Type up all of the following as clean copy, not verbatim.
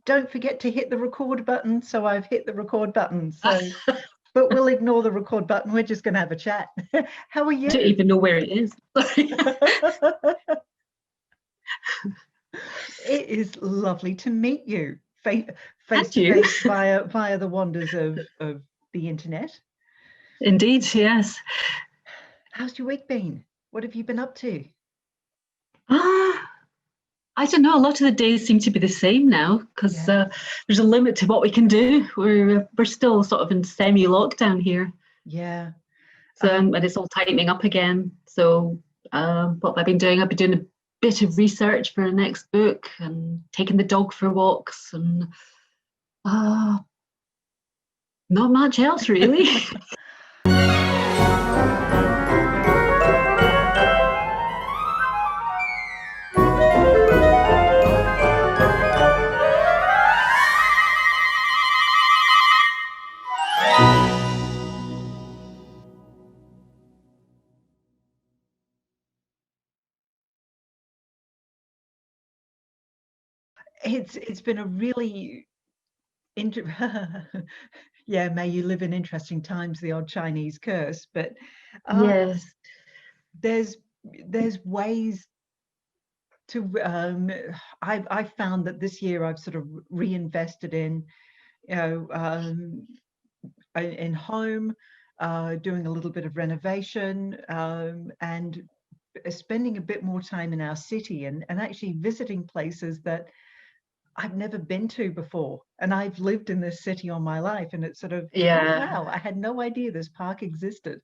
don't forget to hit the record button. So I've hit the record button. So, but we'll ignore the record button. We're just going to have a chat. How are you? I don't even know where it is. It is lovely to meet you face to face via the wonders of the internet. Indeed, yes. How's your week been? What have you been up to? I don't know. A lot of the days seem to be the same now because there's a limit to what we can do. We're still sort of in semi-lockdown here. Yeah. So and it's all tightening up again. So what I've been doing a bit of research for the next book and taking the dog for walks and not much else really. It's been a really yeah, may you live in interesting times, the odd Chinese curse, but yes, there's ways to I found that this year I've sort of reinvested in in home, doing a little bit of renovation, and spending a bit more time in our city and actually visiting places that I've never been to before, and I've lived in this city all my life, and it's sort of wow, I had no idea this park existed.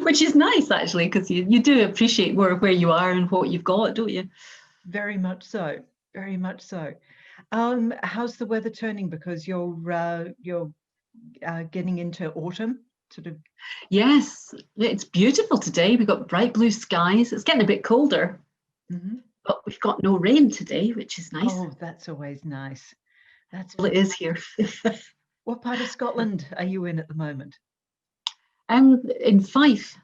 Which is nice actually, because you do appreciate more of where you are and what you've got, don't you? Very much so, very much so. How's the weather turning, because you're getting into autumn sort of? Yes, it's beautiful today. We've got bright blue skies. It's getting a bit colder. But we've got no rain today, which is nice. Oh, that's always nice. That's well, it is here. What part of Scotland are you in at the moment? In Fife,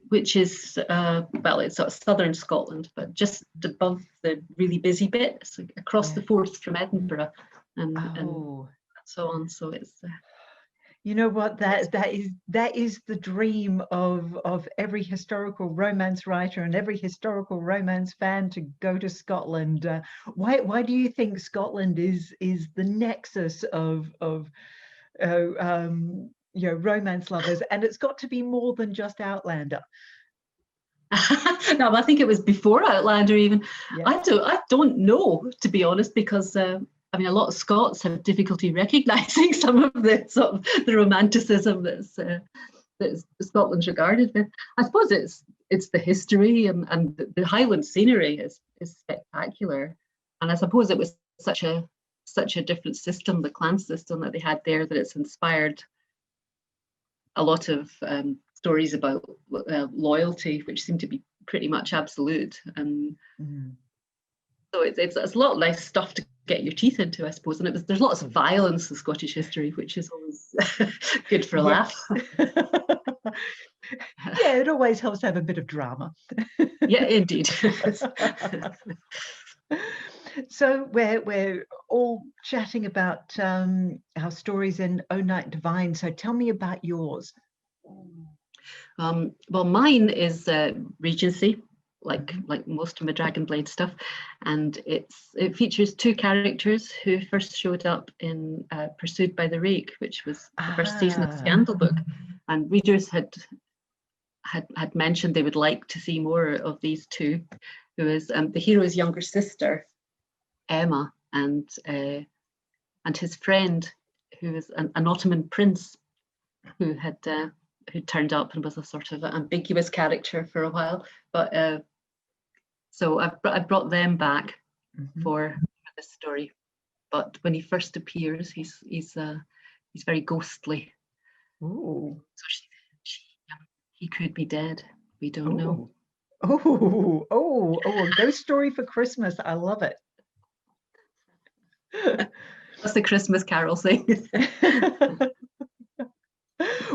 which is well, it's sort of southern Scotland, but just above the really busy bit. It's across the Forth from Edinburgh, and so on. So it's. You know what, that is the dream of every historical romance writer and every historical romance fan, to go to Scotland. Why do you think Scotland is the nexus of romance lovers, and it's got to be more than just Outlander? No, I think it was before Outlander even. I don't know, to be honest, because I mean, a lot of Scots have difficulty recognising some of the sort of the romanticism that Scotland's regarded with. I suppose it's the history and the Highland scenery is spectacular, and I suppose it was such a different system, the clan system that they had there, that it's inspired a lot of stories about loyalty, which seem to be pretty much absolute, and so it's a lot of nice stuff to get your teeth into, I suppose. And there's lots of violence in Scottish history, which is always good for a laugh. Yeah, it always helps to have a bit of drama. Yeah, indeed. So we're all chatting about our stories in O Night Divine. So tell me about yours. Well, mine is Regency, like most of my Dragonblade stuff, and it features two characters who first showed up in Pursued by the Rake, which was the first season of Scandal Book, and readers had mentioned they would like to see more of these two, who is the hero's younger sister, Emma, and his friend, who is an Ottoman prince who turned up and was a sort of ambiguous character for a while, but so I brought them back for this story. But when he first appears, he's very ghostly. Ooh. So he could be dead. We don't know. Oh, a ghost story for Christmas. I love it. That's the Christmas Carol thing.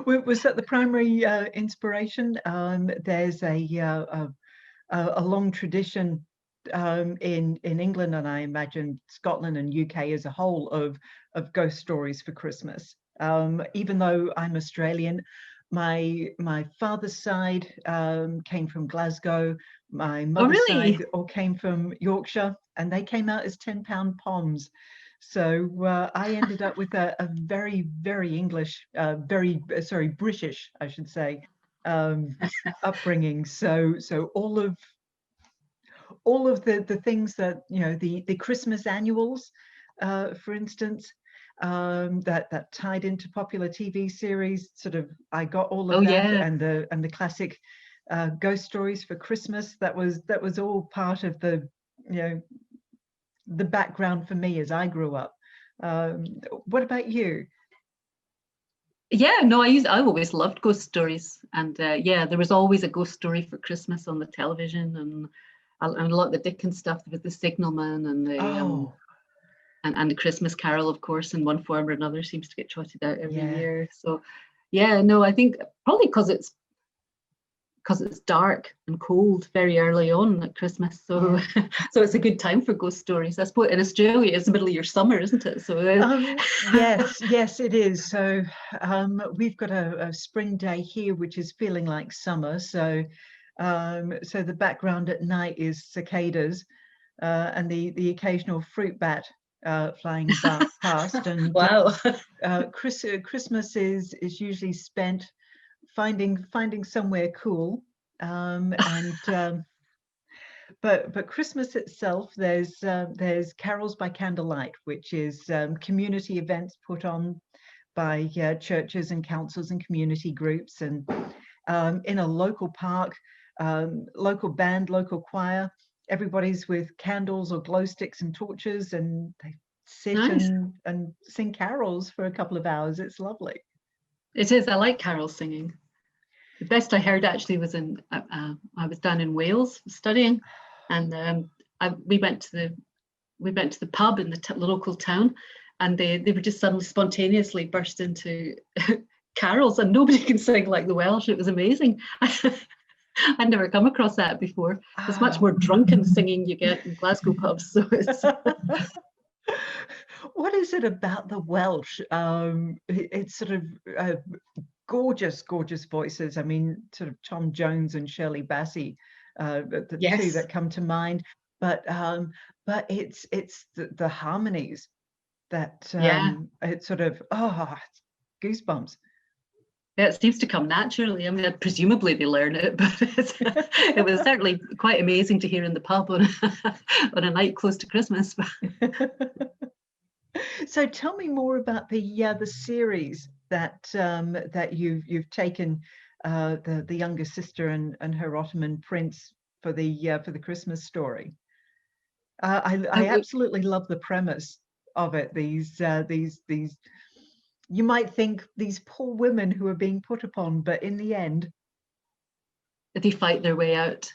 Was that the primary inspiration? There's a long tradition in England, and I imagine Scotland and UK as a whole, of ghost stories for Christmas. Even though I'm Australian, my father's side came from Glasgow, my mother's side all came from Yorkshire, and they came out as 10-pound poms. So I ended up with a very, very English, British, I should say, upbringing. So all of the things that, you know, the Christmas annuals, for instance, that tied into popular TV series, sort of, I got all of that, and the classic ghost stories for Christmas. That was all part of the, you know, the background for me as I grew up. What about you? Yeah, no, I always loved ghost stories, and yeah, there was always a ghost story for Christmas on the television, and a lot of the Dickens stuff with the Signalman and the and the Christmas Carol, of course, in one form or another, seems to get trotted out every year. So yeah, no, I think probably because it's dark and cold very early on at Christmas, so so it's a good time for ghost stories. I suppose in Australia it's the middle of your summer, isn't it? So yes, it is. So we've got a spring day here, which is feeling like summer. So so the background at night is cicadas and the occasional fruit bat flying past. And wow. Christmas is usually spent finding somewhere cool, but Christmas itself, there's carols by candlelight, which is community events put on by churches and councils and community groups, and in a local park, local band, local choir, everybody's with candles or glow sticks and torches, and they sit and sing carols for a couple of hours. It's lovely. It is. I like carol singing. The best I heard actually was I was down in Wales studying, and we went to the pub in the local town, and they were just suddenly spontaneously burst into carols, and nobody can sing like the Welsh. It was amazing. I'd never come across that before. There's much more drunken singing you get in Glasgow pubs. So it's what is it about the Welsh? It's sort of gorgeous voices. I mean, sort of Tom Jones and Shirley Bassey, the two that come to mind. But it's the harmonies that it's sort of goosebumps. Yeah, it seems to come naturally. I mean, presumably they learn it, but it was certainly quite amazing to hear in the pub on a night close to Christmas. So tell me more about the series that you've taken, the younger sister and her Ottoman prince for the Christmas story. I absolutely love the premise of it. These you might think these poor women who are being put upon, but in the end they fight their way out,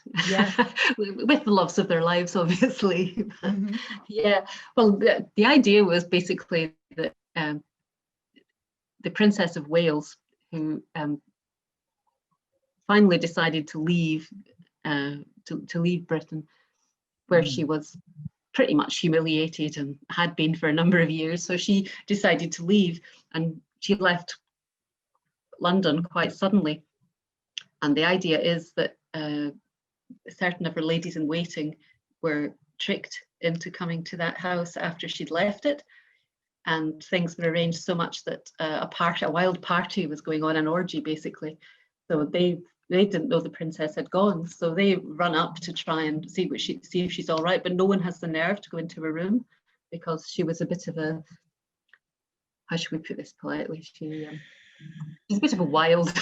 with the loves of their lives, obviously. Mm-hmm. Yeah, well, the idea was basically that the Princess of Wales, who finally decided to leave Britain, where she was pretty much humiliated and had been for a number of years. So she decided to leave, and she left London quite suddenly. And the idea is that certain of her ladies in waiting were tricked into coming to that house after she'd left it, and things were arranged so much that a wild party was going on, an orgy basically. So they didn't know the princess had gone, so they run up to try and see if she's all right, but no one has the nerve to go into her room, because she was a bit of a, how should we put this politely, she's a bit of a wild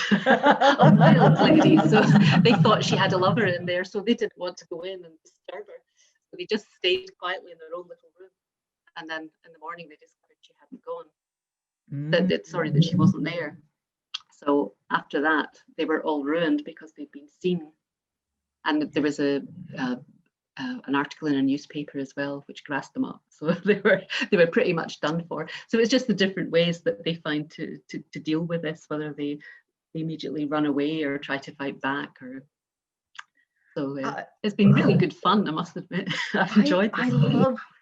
lady. So they thought she had a lover in there, so they didn't want to go in and disturb her. So they just stayed quietly in their own little room, and then in the morning they discovered she hadn't gone. That she wasn't there. So after that, they were all ruined because they'd been seen, and there was an article in a newspaper as well, which grassed them up. So they were pretty much done for. So it's just the different ways that they find to deal with this, whether they immediately run away or try to fight back, or So it's been really good fun, I must admit. I've enjoyed this.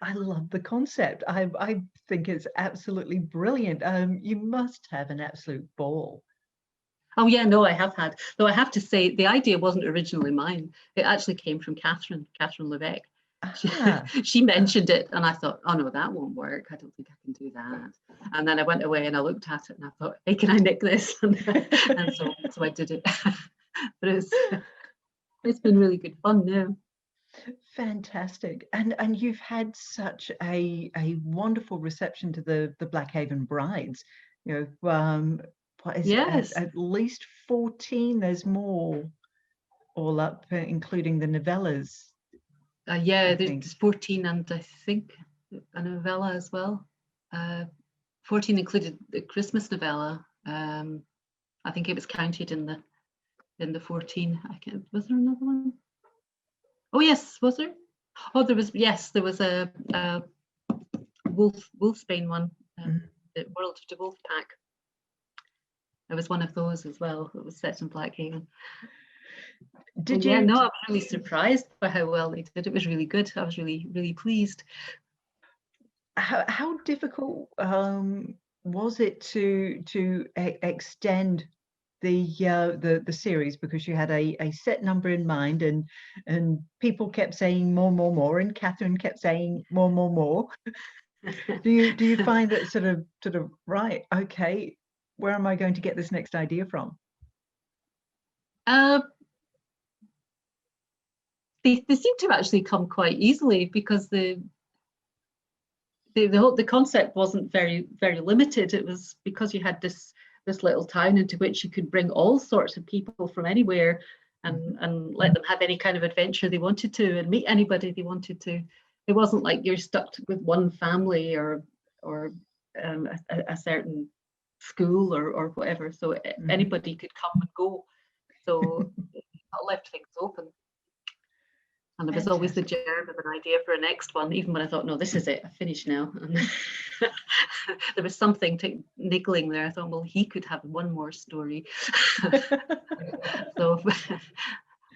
I love the concept. I think it's absolutely brilliant. You must have an absolute ball. Oh yeah, no, I have had. Though I have to say, the idea wasn't originally mine. It actually came from Kathryn Leveque. She mentioned it, and I thought, oh no, that won't work. I don't think I can do that. And then I went away and I looked at it and I thought, hey, can I nick this? and so I did it. But it's been really good fun now. Fantastic. And you've had such a wonderful reception to the Blackhaven Brides. You know, what is yes. it? At least 14. There's more all up, including the novellas. Yeah, there's 14, and I think a novella as well. 14 included the Christmas novella. I think it was counted in the 14. Was there another one? Oh yes, was there? Oh, there was. Yes, there was a Wolfsbane one. The World of the Wolf Pack. There was one of those as well. It was set in Blackhaven. Did you? Yeah, no, I was really surprised by how well they did. It was really good. I was really, really pleased. How difficult was it to extend the series, because you had a set number in mind, and people kept saying more, and Kathryn kept saying more. Do you find that sort of right? Okay, where am I going to get this next idea from? They seem to actually come quite easily, because the concept wasn't very limited. It was because you had this little town into which you could bring all sorts of people from anywhere and let them have any kind of adventure they wanted to, and meet anybody they wanted to. It wasn't like you're stuck with one family or a certain school or whatever. So anybody could come and go. So it left things open. And there was always the germ of an idea for a next one, even when I thought, no, this is it, I've finished now. And there was something niggling there. I thought, well, he could have one more story. So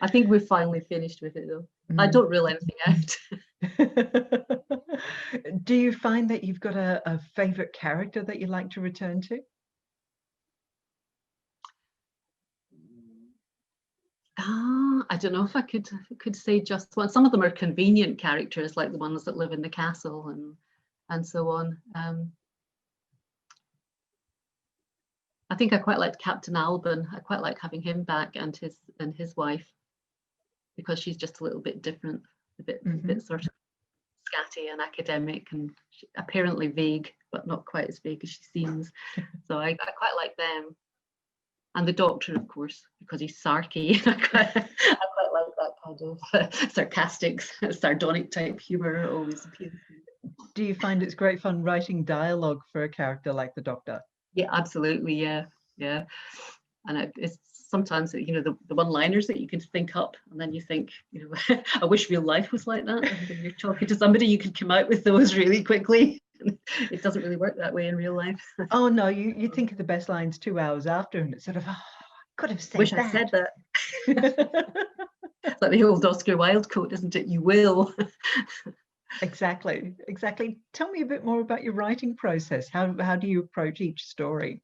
I think we've finally finished with it, though. I don't rule anything out. Do you find that you've got a favourite character that you like to return to? I don't know if I could say just one. Some of them are convenient characters, like the ones that live in the castle and so on. I think I quite liked Captain Alban. I quite like having him back, and his wife, because she's just a little bit different, a bit sort of scatty and academic, and apparently vague, but not quite as vague as she seems. So I quite like them. And the Doctor, of course, because he's sarky. I quite like that kind of sarcastic, sardonic type humour always appeals to me. Do you find it's great fun writing dialogue for a character like the Doctor? Yeah, absolutely. Yeah. And it's sometimes, the one-liners that you can think up, and then you think, I wish real life was like that. And when you're talking to somebody, you can come out with those really quickly. It doesn't really work that way in real life. Oh no, you think of the best lines 2 hours after, and it's sort of, I could have said wish that. I said that. It's like the old Oscar Wilde quote, isn't it? You will. Exactly. Tell me a bit more about your writing process. How do you approach each story?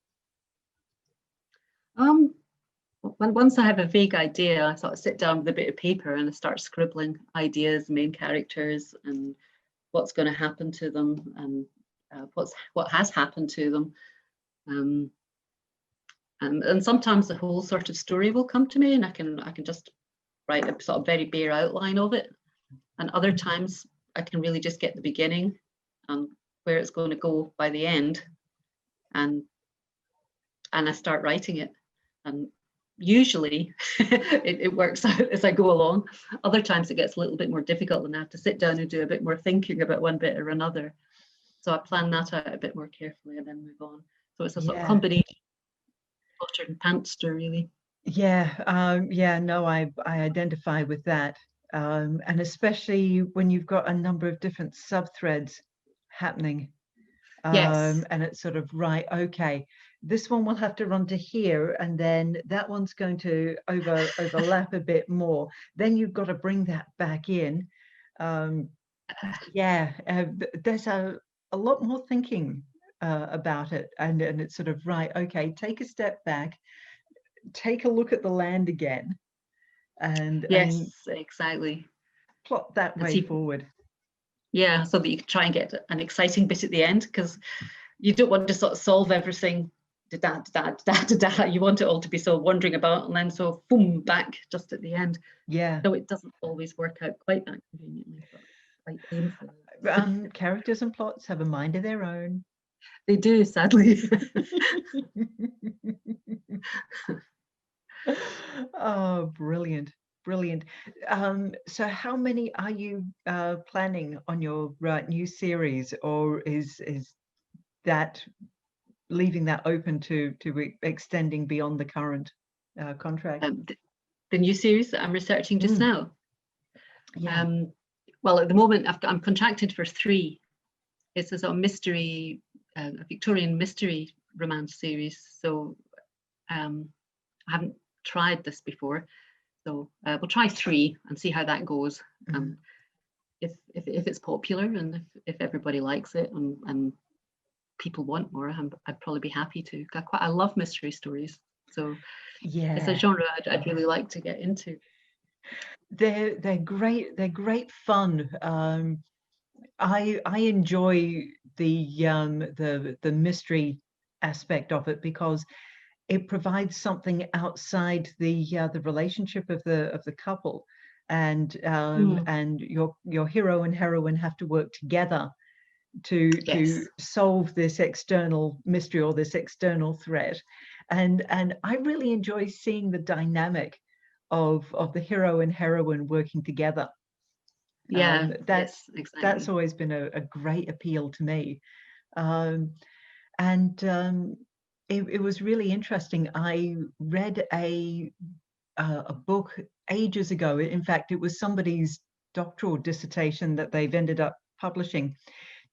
Once I have a vague idea, I sort of sit down with a bit of paper and I start scribbling ideas, main characters, and what's going to happen to them, and what has happened to them. And sometimes the whole sort of story will come to me, and I can just write a sort of very bare outline of it. And other times I can really just get the beginning and where it's going to go by the end, and I start writing it. And usually it works out as I go along. Other times it gets a little bit more difficult, and I have to sit down and do a bit more thinking about one bit or another. So I plan that out a bit more carefully and then move on. So it's a sort of combination of butter and pantster, really. No, I identify with that, and especially when you've got a number of different sub threads happening. Yes. And it's sort of, right, okay, this one will have to run to here, and then that one's going to overlap a bit more. Then you've got to bring that back in. Yeah, there's a lot more thinking about it, and it's sort of right. Okay, take a step back, take a look at the land again, and yes, exactly. plot that And way see, forward. yeah, so that you can try and get an exciting bit at the end, because you don't want to sort of solve everything. Da, da, da, da, da. You want it all to be so wondering about, and then so boom, back just at the end. Yeah. Though it doesn't always work out quite that conveniently, but quite painfully. Characters and plots have a mind of their own. They do, sadly. Oh, brilliant. Brilliant. So how many are you planning on your new series, or is that leaving that open to extending beyond the current contract? The new series that I'm researching just now. Yeah. Well, at the moment, I'm contracted for 3. It's a sort of mystery, a Victorian mystery romance series. So I haven't tried this before. So we'll try 3 and see how that goes. If it's popular, and if everybody likes it, and people want more, I'd probably be happy to. I love mystery stories, so yeah, it's a genre I'd really like to get into. They're great. They're great fun. I enjoy the mystery aspect of it, because it provides something outside the relationship of the couple, and your hero and heroine have to work together to solve this external mystery or this external threat, and I really enjoy seeing the dynamic of the hero and heroine working together. Yeah, that's exactly. That's always been a great appeal to me. It was really interesting. I read a book ages ago. In fact, it was somebody's doctoral dissertation that they've ended up publishing,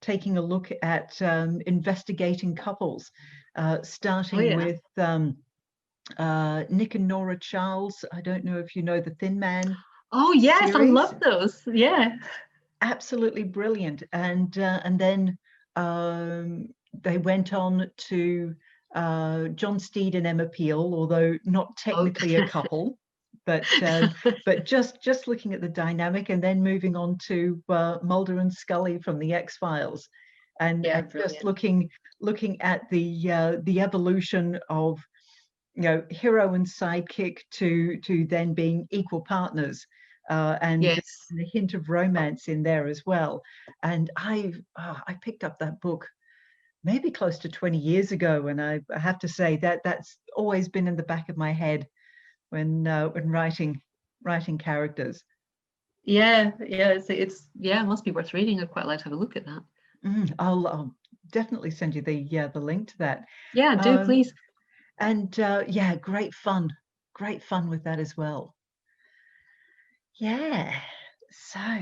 taking a look at investigating couples, starting with Nick and Nora Charles. I don't know if you know the Thin Man. Oh yes, series. I love those. Yeah, absolutely brilliant. And then they went on to John Steed and Emma Peel, although not technically a couple, but just looking at the dynamic, and then moving on to Mulder and Scully from the X-Files, and just looking at the evolution of, you know, hero and sidekick to then being equal partners, and a hint of romance in there as well. And I picked up that book maybe close to 20 years ago, and I have to say that's always been in the back of my head when writing characters. It's it must be worth reading. I'd quite like to have a look at that. I'll definitely send you the link to that. Yeah, do please. And great fun with that as well. Yeah, so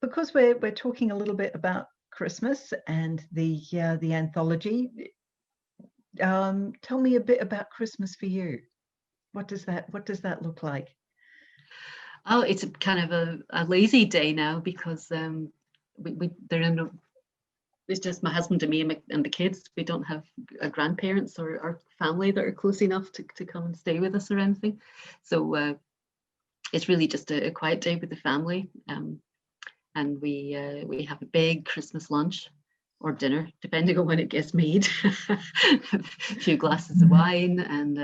because we're talking a little bit about Christmas and the anthology, tell me a bit about Christmas for you. What does that look like? Oh, it's a kind of a lazy day now, because it's just my husband and me and the kids. We don't have grandparents or family that are close enough to come and stay with us or anything. So it's really just a quiet day with the family. And we have a big Christmas lunch or dinner, depending on when it gets made. A few glasses of wine, and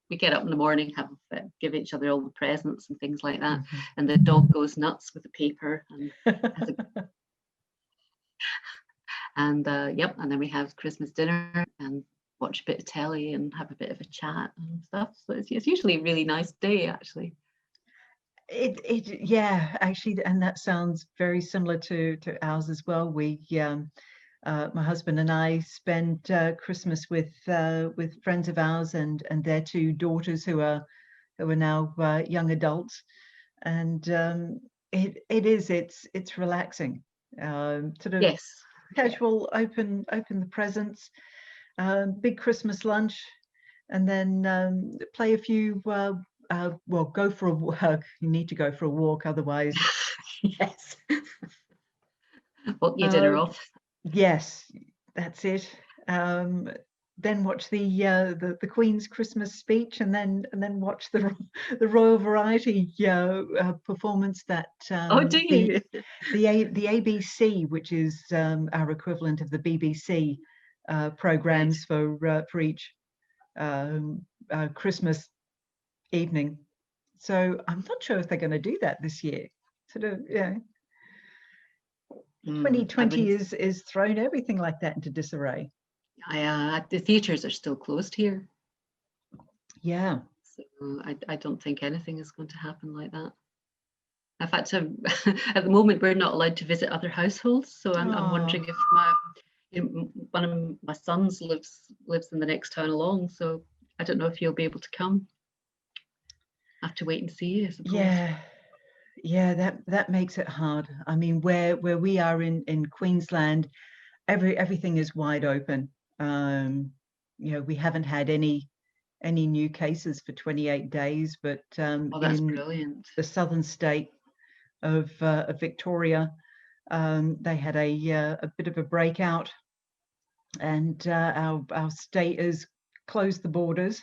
we get up in the morning, give each other all the presents and things like that. And the dog goes nuts with the paper, and then we have Christmas dinner and watch a bit of telly and have a bit of a chat and stuff. So it's usually a really nice day, actually. Actually, and that sounds very similar to ours as well. We my husband and I spend Christmas with friends of ours and their 2 daughters who are now young adults, and it's relaxing. Sort of casual, open the presents, big Christmas lunch, and then play a few. Well, go for a walk. You need to go for a walk, otherwise. Yes. Walk your dinner off. Yes, that's it. Then watch the Queen's Christmas speech, and then watch the Royal Variety performance that Oh, do you? the ABC, which is our equivalent of the BBC programs for each Christmas evening. So I'm not sure if they're going to do that this year. Sort of, yeah. 2020 is thrown everything like that into disarray. The theatres are still closed here. Yeah. So I don't think anything is going to happen like that. In fact, at the moment we're not allowed to visit other households. So I'm wondering if one of my sons lives in the next town along. So I don't know if he'll be able to come. I have to wait and see, I suppose. Yeah, that makes it hard. I mean, where we are in Queensland, everything is wide open. We haven't had any new cases for 28 days, but that's brilliant. The southern state of Victoria, they had a bit of a breakout, and our state has closed the borders.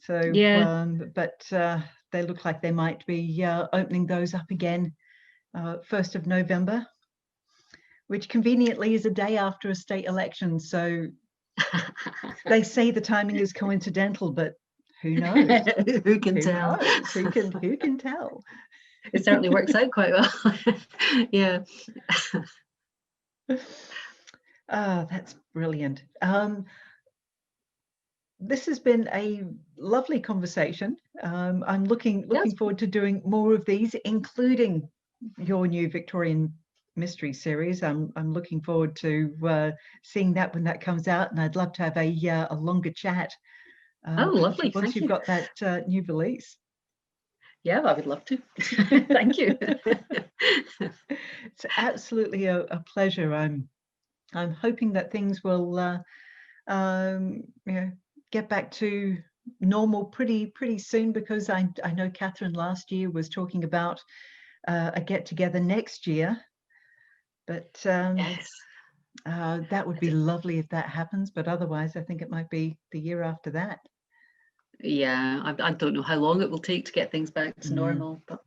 So, but they look like they might be opening those up again 1st of November, which conveniently is a day after a state election. So they say the timing is coincidental, but who knows? Who can tell? Who can tell? It certainly works out quite well. Yeah. That's brilliant. This has been a lovely conversation. I'm looking forward to doing more of these, including your new Victorian mystery series. I'm looking forward to seeing that when that comes out, and I'd love to have a longer chat. Lovely! Once you've got that new release. Yeah, I would love to. Thank you. It's absolutely a pleasure. I'm hoping that things will get back to normal pretty soon, because I know Kathryn last year was talking about a get together next year, but yes, that would be lovely if that happens. But otherwise, I think it might be the year after that. Yeah, I don't know how long it will take to get things back to normal, but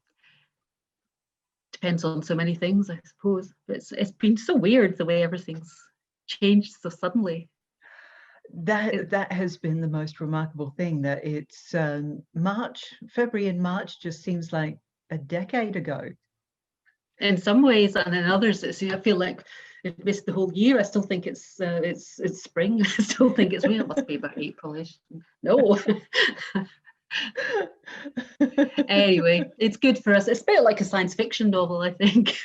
depends on so many things, I suppose. But it's been so weird the way everything's changed so suddenly. That has been the most remarkable thing, that it's February and March just seems like a decade ago. In some ways, and in others, I feel like it missed the whole year. I still think it's spring. I still think it's it must be about April-ish. No. Anyway, it's good for us. It's a bit like a science fiction novel, I think.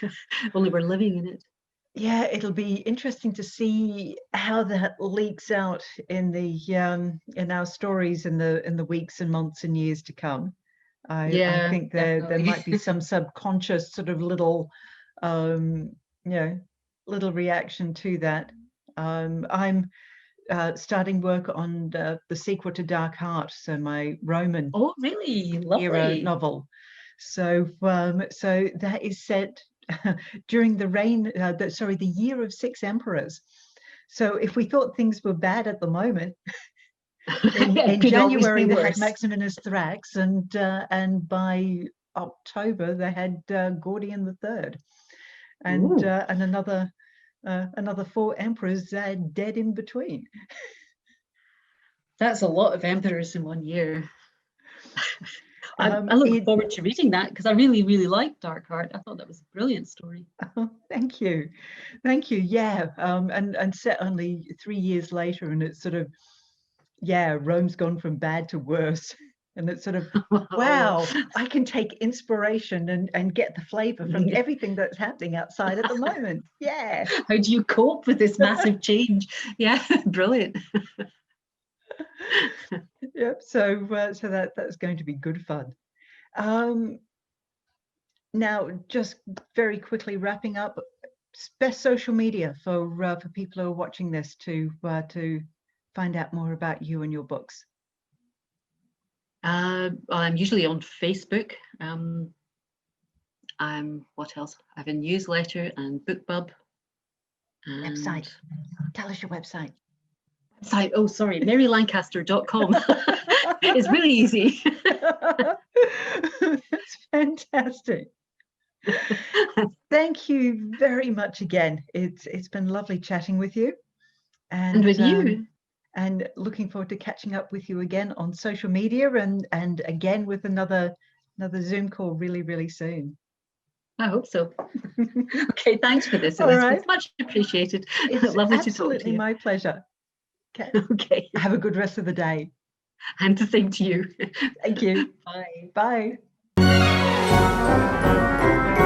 Only we're living in it. Yeah, it'll be interesting to see how that leaks out in the in our stories in the weeks and months and years to come. I think there might be some subconscious sort of little little reaction to that. I'm starting work on the sequel to Dark Heart, so my Roman era novel. So so that is set during the year of 6 emperors. So if we thought things were bad at the moment, in January they had Maximinus Thrax, and by October they had Gordian III, and another 4 emperors dead in between. That's a lot of emperors in one year. I look forward to reading that, because I really, really liked Dark Heart. I thought that was a brilliant story. Oh, thank you. Yeah, and set only 3 years later, and it's sort of, Rome's gone from bad to worse. And it's sort of, wow, I can take inspiration and get the flavor from everything that's happening outside at the moment. Yeah. How do you cope with this massive change? Yeah, brilliant. Yep. So that's going to be good fun. Now, just very quickly wrapping up, best social media for people who are watching this to find out more about you and your books? I'm usually on Facebook. What else? I have a newsletter and BookBub. Website. Tell us your website. Oh, sorry, MaryLancaster.com. It's really easy. That's fantastic. Thank you very much again. It's been lovely chatting with you. And with you. And looking forward to catching up with you again on social media and again with another Zoom call really, really soon. I hope so. Okay, thanks for this, Elizabeth. Right. Much appreciated. It's lovely to talk to you. Absolutely my pleasure. Okay. Okay. Have a good rest of the day. And the same to you. Thank you. Bye. Bye.